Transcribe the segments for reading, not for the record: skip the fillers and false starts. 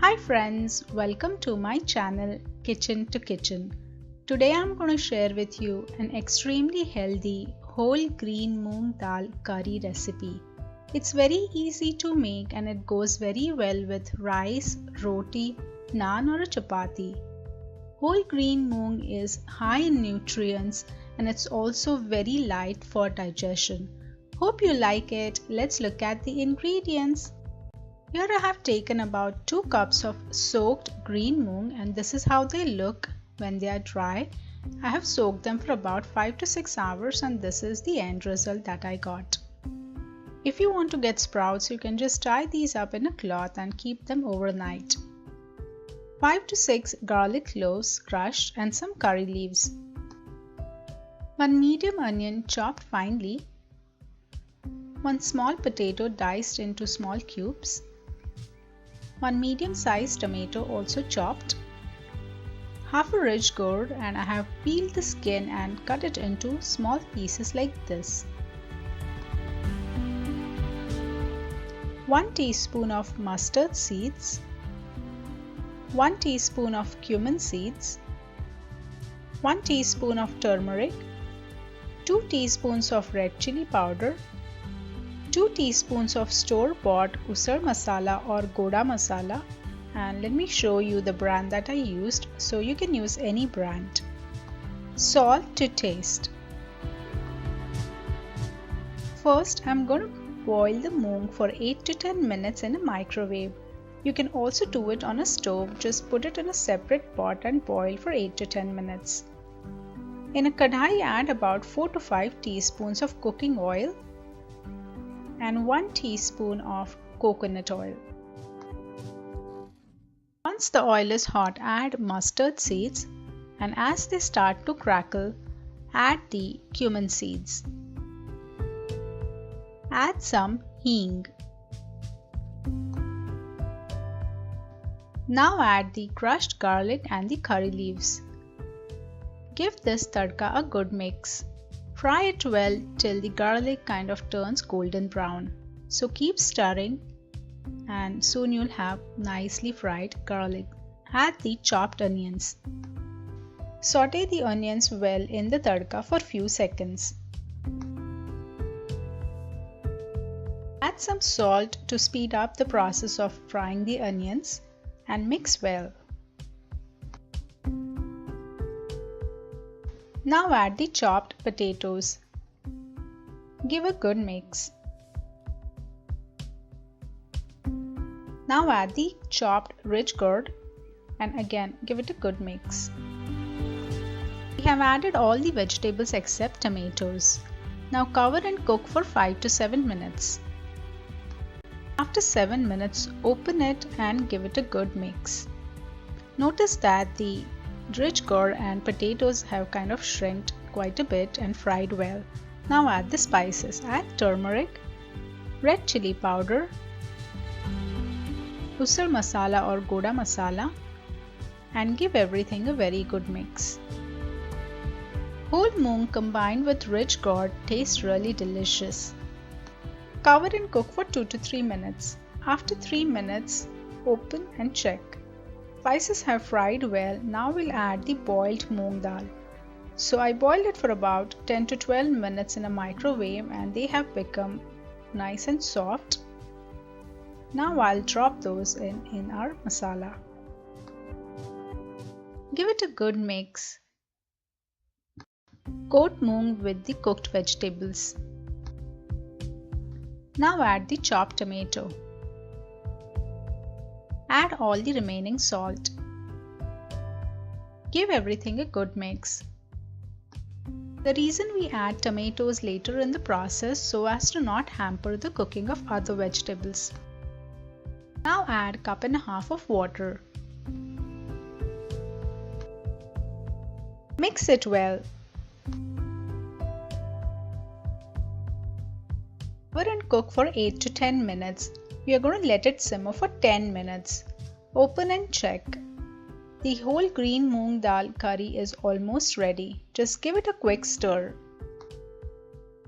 Hi friends, welcome to my channel Kitchen to Kitchen. Today I'm going to share with you an extremely healthy whole green moong dal curry recipe. It's very easy to make and it goes very well with rice, roti, naan or a chapatti. Whole green moong is high in nutrients and it's also very light for digestion. Hope you like it. Let's look at the ingredients. Here I have taken about 2 cups of soaked green moong and this is how they look when they are dry. I have soaked them for about 5 to 6 hours and this is the end result that I got. If you want to get sprouts, you can just tie these up in a cloth and keep them overnight. 5 to 6 garlic cloves crushed and some curry leaves. 1 medium onion chopped finely. 1 small potato diced into small cubes. 1 medium-sized tomato also chopped. Half a rich gourd and I have peeled the skin and cut it into small pieces like this. 1 teaspoon of mustard seeds. 1 teaspoon of cumin seeds. 1 teaspoon of turmeric. 2 teaspoons of red chili powder. 2 teaspoons of store-bought usar masala or goda masala, and let me show you the brand that I used, so you can use any brand. Salt to taste. First I'm going to boil the moong for 8 to 10 minutes in a microwave. You can also do it on a stove, just put it in a separate pot and boil for 8 to 10 minutes. In a kadhai add about 4 to 5 teaspoons of cooking oil and 1 teaspoon of coconut oil. Once the oil is hot, add mustard seeds and as they start to crackle, add the cumin seeds. Add some hing. Now add the crushed garlic and the curry leaves. Give this tadka a good mix. Fry it well till the garlic kind of turns golden brown. So keep stirring and soon you'll have nicely fried garlic. Add the chopped onions. Saute the onions well in the tadka for few seconds. Add some salt to speed up the process of frying the onions and mix well. Now add the chopped potatoes. Give a good mix. Now add the chopped rich gourd and again give it a good mix. We have added all the vegetables except tomatoes. Now cover and cook for 5 to 7 minutes. After 7 minutes, open it and give it a good mix. Notice that the rich gourd and potatoes have kind of shrinked quite a bit and fried well. Now add the spices. Add turmeric, red chili powder, usar masala or goda masala and give everything a very good mix. Whole moong combined with rich gourd tastes really delicious. Cover and cook for 2 to 3 minutes. After 3 minutes, open and check. Spices have fried well. Now we'll add the boiled moong dal. So I boiled it for about 10 to 12 minutes in a microwave and they have become nice and soft. Now I'll drop those in our masala. Give it a good mix. Coat moong with the cooked vegetables. Now add the chopped tomato. Add all the remaining salt. Give everything a good mix. The reason we add tomatoes later in the process so as to not hamper the cooking of other vegetables. Now add 1.5 cups of water. Mix it well. Cover and cook for 8 to 10 minutes. We are going to let it simmer for 10 minutes. Open and check. The whole green moong dal curry is almost ready. Just give it a quick stir.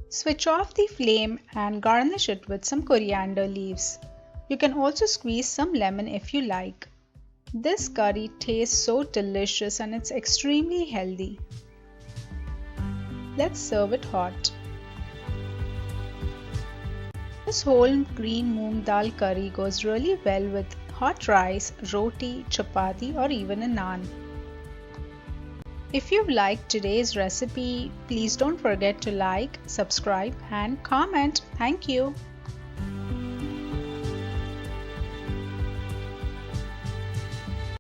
Switch off the flame and garnish it with some coriander leaves. You can also squeeze some lemon if you like. This curry tastes so delicious and it's extremely healthy. Let's serve it hot. This whole green moong dal curry goes really well with hot rice, roti, chapatti or even a naan. If you liked today's recipe, please don't forget to like, subscribe and comment. Thank you.